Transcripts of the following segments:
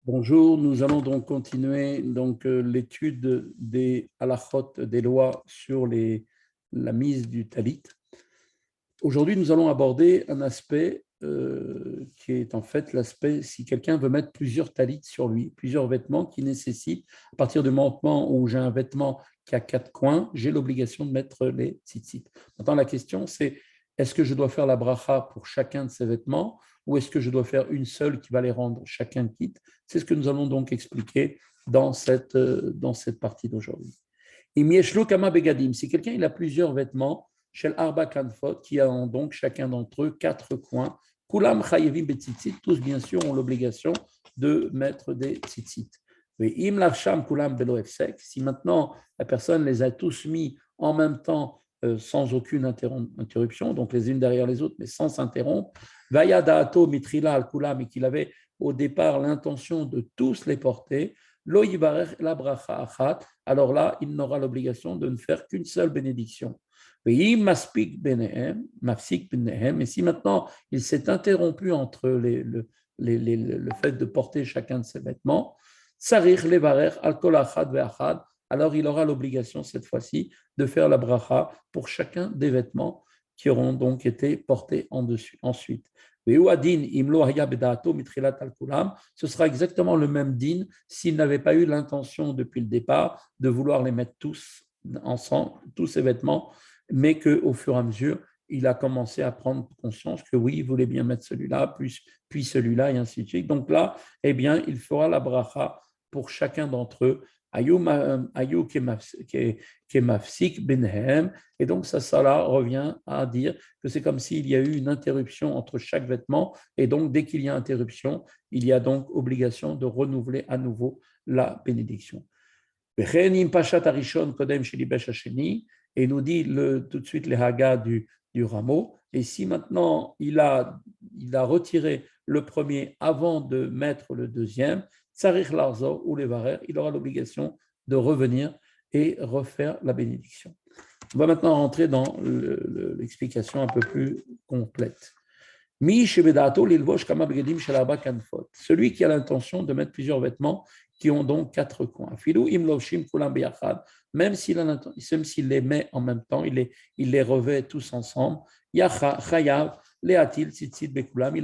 Bonjour, nous allons donc continuer l'étude des halachot, des lois sur la mise du talit. Aujourd'hui, nous allons aborder un aspect qui est en fait l'aspect si quelqu'un veut mettre plusieurs talits sur lui, plusieurs vêtements qui nécessitent, à partir du moment où j'ai un vêtement qui a 4 coins, j'ai l'obligation de mettre les tzitzit. Maintenant, la question c'est est-ce que je dois faire la bracha pour chacun de ces vêtements ou est-ce que je dois faire une seule qui va les rendre chacun quitte? C'est ce que nous allons donc expliquer dans cette partie d'aujourd'hui. Si quelqu'un il a plusieurs vêtements, chez Arba Kanfot, qui ont donc chacun d'entre eux 4 coins, Kulam Chayevim Betzitzit, tous bien sûr ont l'obligation de mettre des tzitzit. Im Larsham Kulam Belo Efsek, si maintenant la personne les a tous mis en même temps sans aucune interruption, donc les unes derrière les autres, mais sans s'interrompre, Vaya Daato Mitrila Al Kulam, et qu'il avait au départ l'intention de tous les porter, Lo Yivarech La Bracha Achat, alors là, il n'aura l'obligation de ne faire qu'une seule bénédiction. Et si maintenant il s'est interrompu entre le fait de porter chacun de ses vêtements, alors il aura l'obligation cette fois-ci de faire la bracha pour chacun des vêtements qui auront donc été portés en dessus. Ensuite, ce sera exactement le même din s'il n'avait pas eu l'intention depuis le départ de vouloir les mettre tous ensemble, tous ces vêtements, mais qu'au fur et à mesure, il a commencé à prendre conscience que oui, il voulait bien mettre celui-là, puis celui-là, et ainsi de suite. Donc là, eh bien, il fera la bracha pour chacun d'entre eux. Ayou kemafsik benhem. Et donc, ça revient à dire que c'est comme s'il y a eu une interruption entre chaque vêtement. Et donc, dès qu'il y a interruption, il y a donc obligation de renouveler à nouveau la bénédiction. Et nous dit tout de suite les hagas du rameau. Et si maintenant il a retiré le premier avant de mettre le deuxième, tsarich larzo ou les varer, il aura l'obligation de revenir et refaire la bénédiction. On va maintenant rentrer dans l'explication un peu plus complète. Celui qui a l'intention de mettre plusieurs vêtements qui ont donc 4 coins. Même s'il les met en même temps, il les revêt tous ensemble, il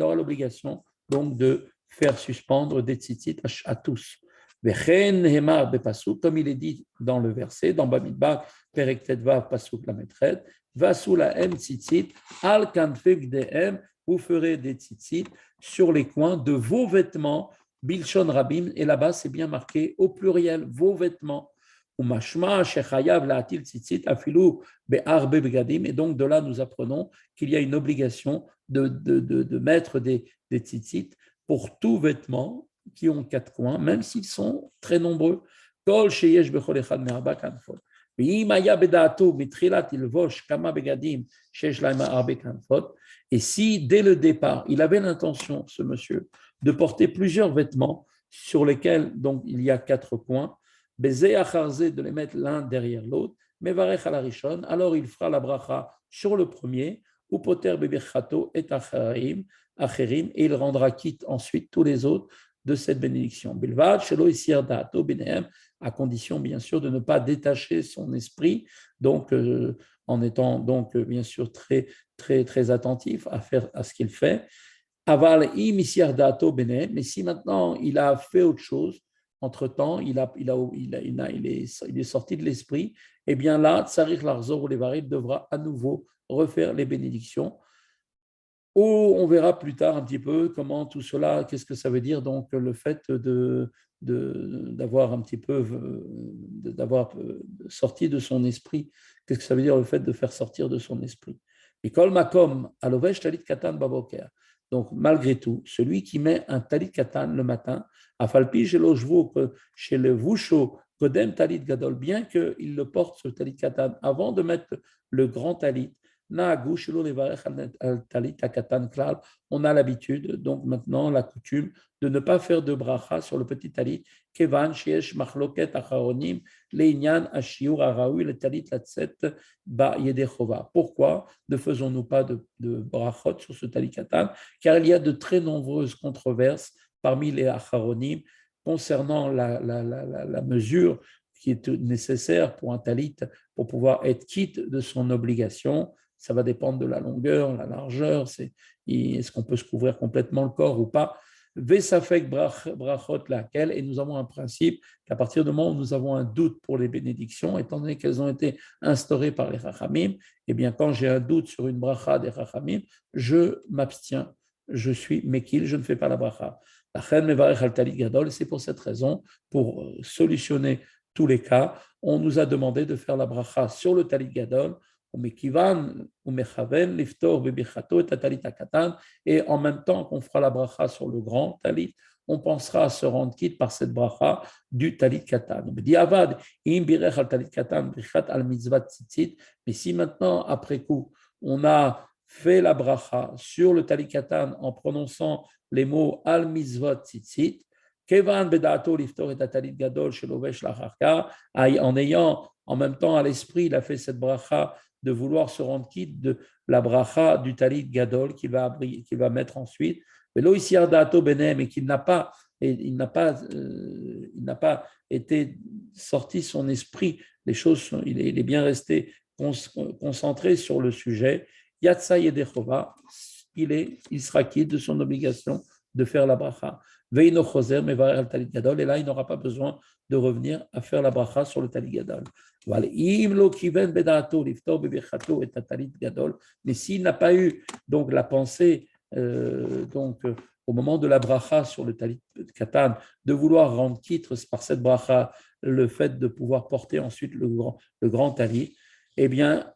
aura l'obligation donc de faire suspendre des tzitzit à tous. Comme il est dit dans le verset, dans Bamidbar, Perek Tetvav, Pasuk Lametret, Vasula em tzitzit, al kanfek dehem, vous ferez des tzitzit sur les coins de vos vêtements, Bilshon Rabim, et là-bas c'est bien marqué au pluriel, vos vêtements. Et donc de là nous apprenons qu'il y a une obligation de mettre des tzitzit pour tous vêtements qui ont 4 coins, même s'ils sont très nombreux. Et si, dès le départ, il avait l'intention, ce monsieur, de porter plusieurs vêtements sur lesquels donc, il y a 4 coins, de les mettre l'un derrière l'autre, alors il fera la bracha sur le premier, ou poter bebechato et acherim, et il rendra quitte ensuite tous les autres de cette bénédiction. À condition bien sûr de ne pas détacher son esprit, donc en étant donc bien sûr très très très attentif à ce qu'il fait. Aval mais si maintenant il a fait autre chose, entre-temps, il est sorti de l'esprit, et bien là, Tsarich Larzor ou Levarit devra à nouveau refaire les bénédictions. Ou on verra plus tard un petit peu comment tout cela, qu'est-ce que ça veut dire, donc le fait d'avoir un petit peu, d'avoir sorti de son esprit, qu'est-ce que ça veut dire le fait de faire sortir de son esprit. Et kol makom alovesh talit katan baboker. Donc malgré tout, celui qui met un talit katan le matin, afalpi chez le vusho kodem talit gadol, bien qu'il le porte ce talit katan avant de mettre le grand talit, on a l'habitude, donc maintenant la coutume, de ne pas faire de bracha sur le petit talit. Kevan sheyesh machloket acharonim leinyan ashiur araoui le talit latset ba yedechova. Pourquoi ne faisons-nous pas de brachot sur ce talit katan? Car il y a de très nombreuses controverses parmi les acharonim concernant la mesure qui est nécessaire pour un talit pour pouvoir être quitte de son obligation. Ça va dépendre de la longueur, la largeur, est-ce qu'on peut se couvrir complètement le corps ou pas. Vesafek brachot laquelle, et nous avons un principe qu'à partir du moment où nous avons un doute pour les bénédictions, étant donné qu'elles ont été instaurées par les Chachamim, eh bien quand j'ai un doute sur une bracha des Chachamim, je m'abstiens, je suis mekil, je ne fais pas la bracha. C'est pour cette raison, pour solutionner tous les cas, on nous a demandé de faire la bracha sur le talit gadol, et en même temps qu'on fera la bracha sur le grand talit, on pensera à se rendre quitte par cette bracha du talit katan. Mais si maintenant, après coup, on a fait la bracha sur le talit katan en prononçant les mots al mizvot tzitzit, Kevan bedato liftor et talit gadol shelovesh lacharka, en ayant en même temps à l'esprit, il a fait cette bracha de vouloir se rendre quitte de la bracha du talit gadol qu'il va mettre ensuite. Mais lo ici dato benem, et qu'il n'a pas, il n'a pas été sorti son esprit. Les choses, il est bien resté concentré sur le sujet. Yatsa yedechova, il sera quitte de son obligation de faire la bracha. Veino choser mevarer al talit gadol, et là il n'aura pas besoin de revenir à faire la bracha sur le talit gadol. Mais s'il n'a pas eu donc la pensée au moment de la bracha sur le talit katan de vouloir rendre quitte par cette bracha le fait de pouvoir porter ensuite le grand talit, eh bien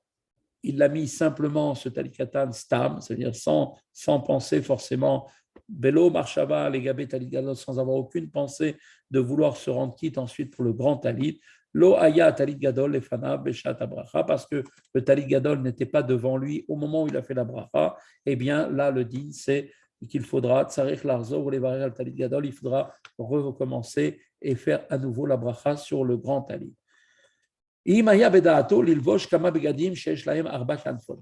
il l'a mis simplement ce talit katan stam, c'est-à-dire sans penser forcément Belo marchava les gabé talit gadol, sans avoir aucune pensée de vouloir se rendre quitte ensuite pour le grand talit. Lo aya talit gadol lefana beshat bracha, parce que le talit gadol n'était pas devant lui au moment où il a fait la bracha. Eh bien là le din c'est qu'il faudra tsarich larzo ou levarer al talit gadol, il faudra recommencer et faire à nouveau la bracha sur le grand talit.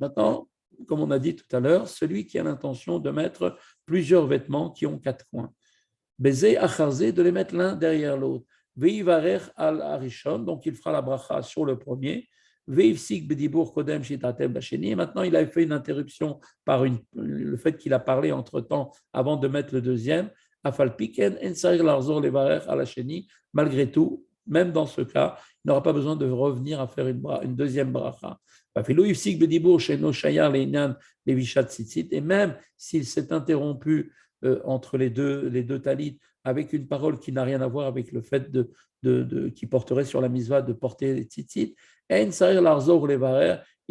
Maintenant, comme on a dit tout à l'heure, celui qui a l'intention de mettre plusieurs vêtements qui ont 4 coins, Bézé acharze, de les mettre l'un derrière l'autre. Veivarer al arishon, donc il fera la bracha sur le premier. Veivsik bedibour kodem shitatem basheni. Maintenant, il a fait une interruption par le fait qu'il a parlé entre temps avant de mettre le deuxième. Afalpiken ensair larzor levarer al asheni. Malgré tout, même dans ce cas, il n'aura pas besoin de revenir à faire une deuxième bracha. Et même s'il s'est interrompu entre les deux talits avec une parole qui n'a rien à voir avec le fait qui porterait sur la misva de porter les tzitzit, il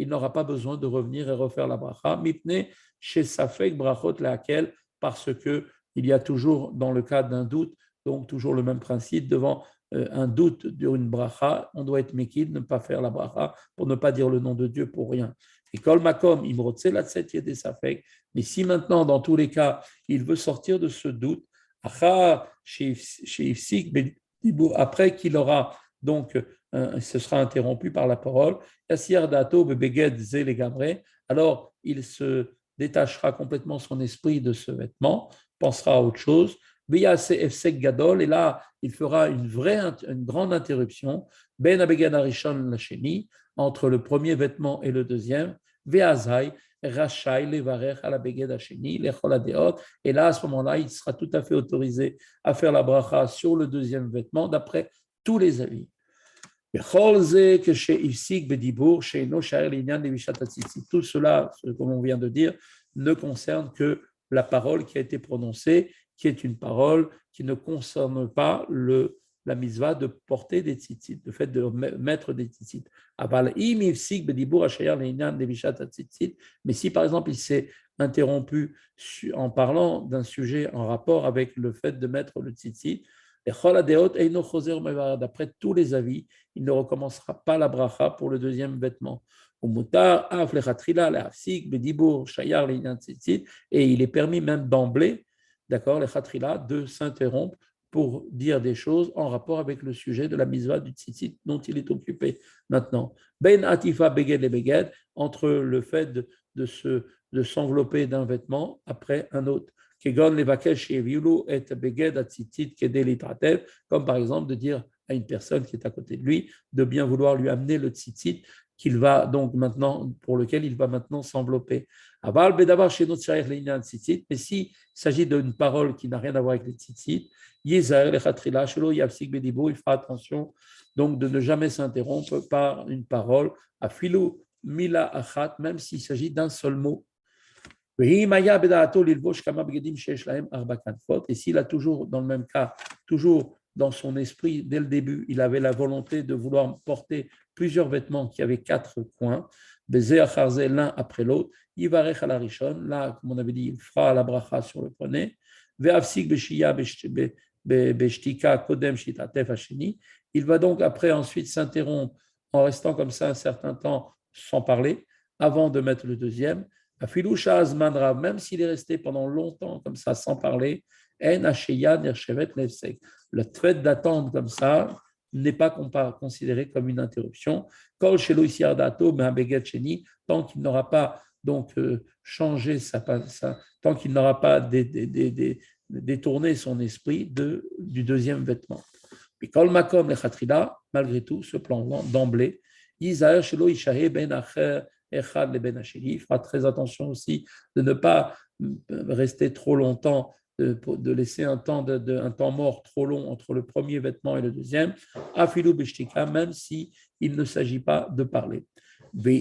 n'aura pas besoin de revenir et refaire la bracha. Mipne chez Safek brachot laquelle, parce que il y a toujours, dans le cas d'un doute, donc toujours le même principe, devant un doute d'une bracha, on doit être mekid, ne pas faire la bracha, pour ne pas dire le nom de Dieu pour rien. Et kol makom imrotse la tset yede safek. Mais si maintenant, dans tous les cas, il veut sortir de ce doute, après qu'il aura donc ce sera interrompu par la parole, alors il se détachera complètement son esprit de ce vêtement, pensera à autre chose. Et là, il fera une grande interruption entre le premier vêtement et le deuxième. Et là, à ce moment-là, il sera tout à fait autorisé à faire la bracha sur le deuxième vêtement d'après tous les avis. Tout cela, comme on vient de dire, ne concerne que la parole qui a été prononcée, qui est une parole qui ne concerne pas la mitzvah de porter des tzitzit, le fait de mettre des tzitzit. Mais si par exemple il s'est interrompu en parlant d'un sujet en rapport avec le fait de mettre le tzitzit, d'après tous les avis, il ne recommencera pas la bracha pour le deuxième vêtement. Et il est permis même d'emblée, d'accord, les khatrila, de s'interrompre pour dire des choses en rapport avec le sujet de la mitzvah du tzitzit dont il est occupé maintenant. Ben atifa beged et beged, entre le fait de s'envelopper d'un vêtement après un autre. comme par exemple de dire à une personne qui est à côté de lui de bien vouloir lui amener le tzitzit qu'il va donc maintenant, pour lequel il va maintenant s'envelopper. Mais s'il s'agit d'une parole qui n'a rien à voir avec les tzitzit, il fera attention donc de ne jamais s'interrompre par une parole, à filou mila achat, même s'il s'agit d'un seul mot. Et s'il a toujours, dans le même cas, toujours dans son esprit, dès le début, il avait la volonté de vouloir porter plusieurs vêtements qui avaient 4 coins, l'un après l'autre, là, comme on avait dit, il fera la bracha sur le premier, il va donc après ensuite s'interrompre en restant comme ça un certain temps sans parler, avant de mettre le deuxième. Même s'il est resté pendant longtemps comme ça sans parler, le fait d'attendre comme ça n'est pas considéré comme une interruption. Tant qu'il n'aura pas donc changé tant qu'il n'aura pas détourné son esprit du deuxième vêtement. Malgré tout, ce plan d'emblée, il fera très attention aussi de ne pas rester trop longtemps, de laisser un temps mort trop long entre le premier vêtement et le deuxième, même si il ne s'agit pas de parler. Mais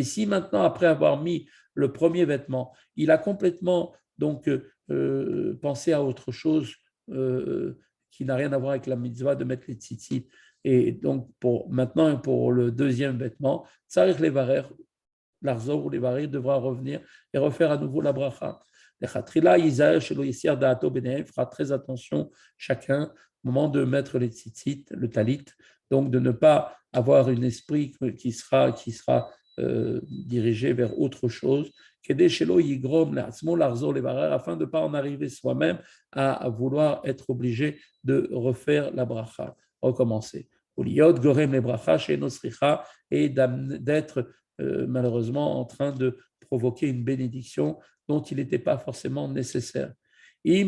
si maintenant, après avoir mis le premier vêtement, il a complètement donc pensé à autre chose qui n'a rien à voir avec la mitzvah de mettre les tzitzit, et donc maintenant pour le deuxième vêtement, Tsarich Levarer, l'Arzor ou Levarer devra revenir et refaire à nouveau la bracha. Fera très attention chacun au moment de mettre les tzitzit, le talit, donc de ne pas avoir un esprit qui sera dirigé vers autre chose, afin de ne pas en arriver soi-même à vouloir être obligé de refaire la bracha, recommencer. Et d'être malheureusement en train de provoquer une bénédiction dont il n'était pas forcément nécessaire. Si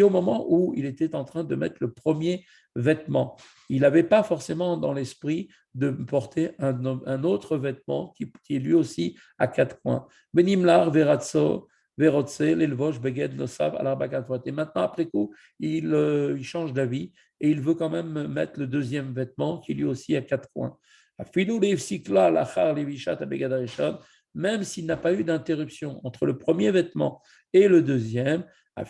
au moment où il était en train de mettre le premier vêtement, il n'avait pas forcément dans l'esprit de porter un autre vêtement qui est lui aussi à 4 coins. Benimlar veratso verotse l'elvosh beged nosav al arba kanfot. Et maintenant, après coup, il change d'avis et il veut quand même mettre le deuxième vêtement qui lui aussi a 4 coins. Même s'il n'a pas eu d'interruption entre le premier vêtement et le deuxième, et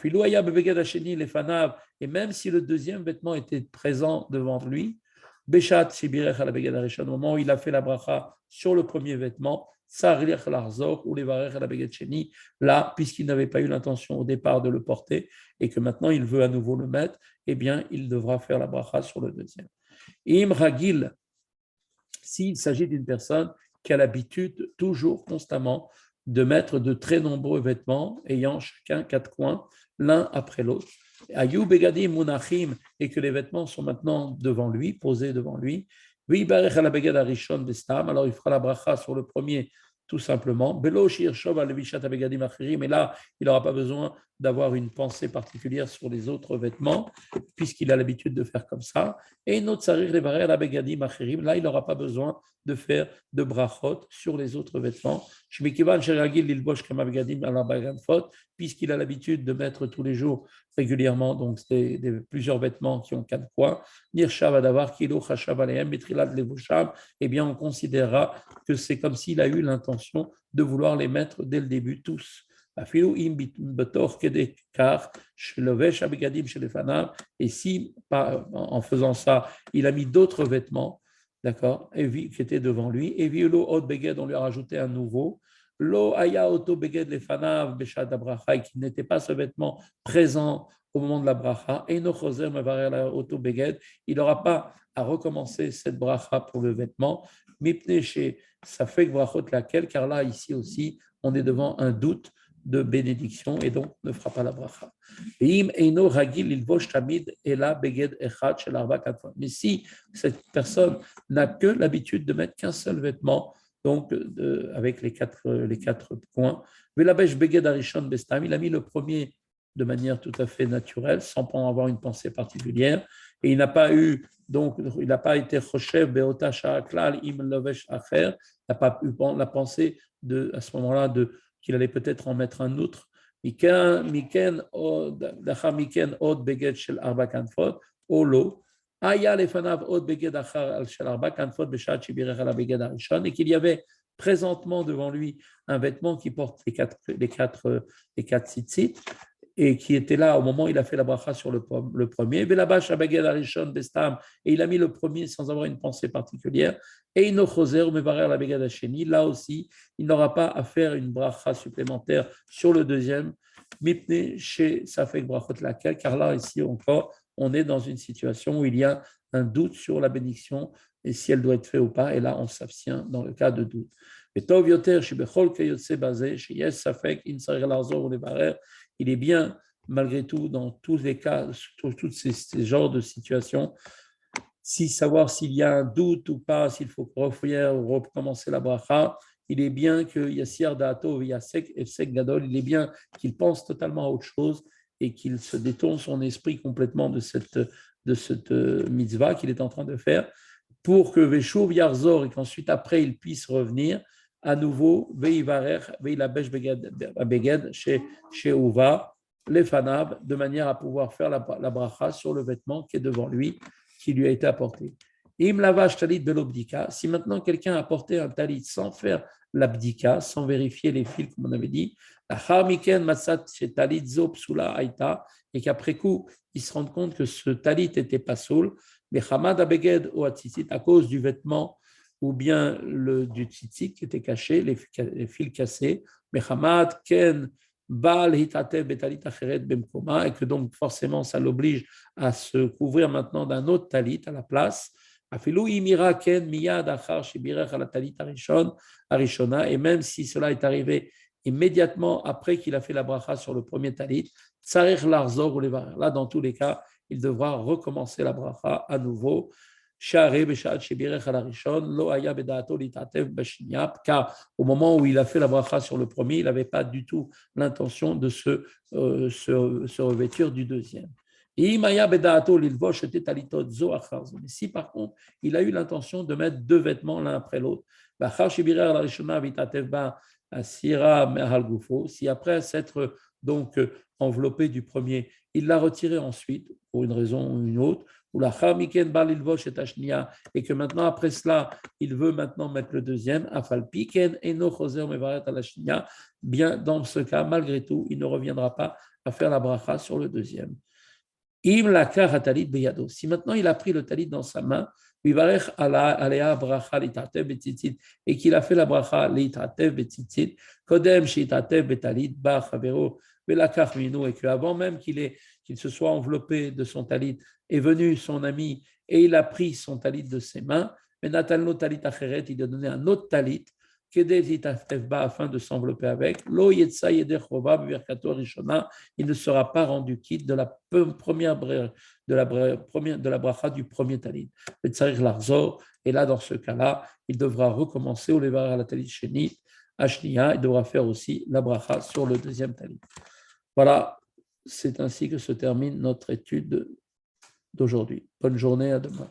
même si le deuxième vêtement était présent devant lui, au moment où il a fait la bracha sur le premier vêtement, là, puisqu'il n'avait pas eu l'intention au départ de le porter et que maintenant il veut à nouveau le mettre, eh bien, il devra faire la bracha sur le deuxième. Im Ragil, s'il s'agit d'une personne qui a l'habitude, toujours, constamment, de mettre de très nombreux vêtements ayant chacun 4 coins, l'un après l'autre, Ayou Begadim Munachim, et que les vêtements sont maintenant devant lui, posés devant lui, alors il fera la bracha sur le premier, tout simplement. Et là, il n'aura pas besoin d'avoir une pensée particulière sur les autres vêtements, puisqu'il a l'habitude de faire comme ça. Et là, il n'aura pas besoin de faire de brachot sur les autres vêtements. Puisqu'il a l'habitude de mettre tous les jours régulièrement donc plusieurs vêtements qui ont 4 coins, eh bien on considérera que c'est comme s'il a eu l'intention de vouloir les mettre dès le début tous. Et si en faisant ça, il a mis d'autres vêtements, d'accord, qui étaient devant lui, et on lui a rajouté un nouveau, qui n'était pas ce vêtement présent au moment de la bracha, et il n'aura pas à recommencer cette bracha pour le vêtement, ça fait brachot laquelle, car là, ici aussi, on est devant un doute de bénédiction et donc ne fera pas la bracha. Mais si cette personne n'a que l'habitude de mettre qu'un seul vêtement, donc avec les quatre points, il a mis le premier de manière tout à fait naturelle, sans avoir une pensée particulière, et il n'a pas été choshev be'ota sha'aklal im lovesh acher, il n'a pas eu la pensée à ce moment-là qu'il allait peut-être en mettre un autre. Miken od beged shel arba kanfot olo aya lefanav od beged achar shel arba kanfot beshat shibirech ala beged harishon, et qu'il y avait présentement devant lui un vêtement qui porte les quatre tzitzit, et qui était là au moment où il a fait la bracha sur le premier, et il a mis le premier sans avoir une pensée particulière, et là aussi, il n'aura pas à faire une bracha supplémentaire sur le deuxième, car là, ici encore, on est dans une situation où il y a un doute sur la bénédiction, et si elle doit être faite ou pas, et là, on s'abstient dans le cas de doute. Il est bien, malgré tout, dans tous les cas, tous ces genres de situations, savoir s'il y a un doute ou pas, s'il faut refaire ou recommencer la bracha, il est bien que Yassir Da'ato Yasek Efsek Gadol, il est bien qu'il pense totalement à autre chose et qu'il se détourne son esprit complètement de cette mitzvah qu'il est en train de faire, pour que Veshuv Yarzor, et qu'ensuite après il puisse revenir à nouveau, Veilabesh Beged chez Uva, les Fanab, de manière à pouvoir faire la bracha sur le vêtement qui est devant lui, qui lui a été apporté. Im lavash talit belobdika, si maintenant quelqu'un a apporté un talit sans faire l'abdika, sans vérifier les fils, comme on avait dit, et qu'après coup, il se rend compte que ce talit était pas soul, mais Hamad Abeged ou Atzitzit, à cause du vêtement ou bien du tzitzit qui était caché, les fils cassés, mais Hamad Ken Baal Hitatev Betalit Acheret Bemkoma, et que donc forcément ça l'oblige à se couvrir maintenant d'un autre talit à la place. Afilou Imira Ken Miyad Achar Shibirech ala Talit Arishona, et même si cela est arrivé immédiatement après qu'il a fait la bracha sur le premier talit, Tsarech Larzor ou Levarer. Là, dans tous les cas, il devra recommencer la bracha à nouveau. Car au moment où il a fait la bracha sur le premier, il n'avait pas du tout l'intention de se revêtir du deuxième. Mais si par contre, il a eu l'intention de mettre deux vêtements l'un après l'autre, si après s'être donc enveloppé du premier, il l'a retiré ensuite, pour une raison ou une autre, et que maintenant, après cela, il veut maintenant mettre le deuxième, bien dans ce cas, malgré tout, il ne reviendra pas à faire la bracha sur le deuxième. Si maintenant il a pris le talit dans sa main, et qu'il a fait la bracha et qu'avant même qu'il se soit enveloppé de son talit, est venu son ami et il a pris son talit de ses mains, il a donné un autre talit afin de s'envelopper avec. Il ne sera pas rendu quitte de la première de la bracha du premier talit. Et là, dans ce cas-là, il devra recommencer au levar à la talit sheni, ashniya, il devra faire aussi la bracha sur le deuxième talit. Voilà, c'est ainsi que se termine notre étude d'aujourd'hui. Bonne journée, à demain.